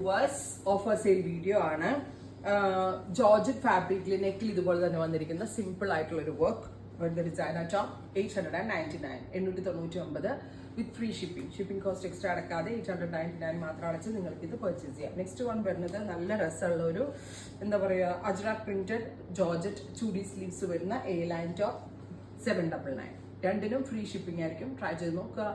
Viewers, offer sale video ആണ്. Georgette ഫാബ്രിക്കിൽ നെക്കിൽ ഇതുപോലെ തന്നെ വന്നിരിക്കുന്ന സിമ്പിൾ ആയിട്ടുള്ള ഒരു വർക്ക് വരുന്ന designer top 899 899 with free shipping cost extra അടക്കാതെ 899 മാത്രം അടച്ച് നിങ്ങൾക്ക് ഇത് പർച്ചേസ് ചെയ്യാം. നെക്സ്റ്റ് വൺ വരുന്നത് നല്ല രസമുള്ള ഒരു എന്താ പറയുക അജ്രാക് പ്രിന്റഡ് ജോർജറ്റ് ചൂഡി സ്ലീവ്സ് വരുന്ന എ ലൈൻ ടോപ്പ് 799. രണ്ടിനും ഫ്രീ ഷിപ്പിംഗ് ആയിരിക്കും. ട്രൈ ചെയ്ത് നോക്കുക.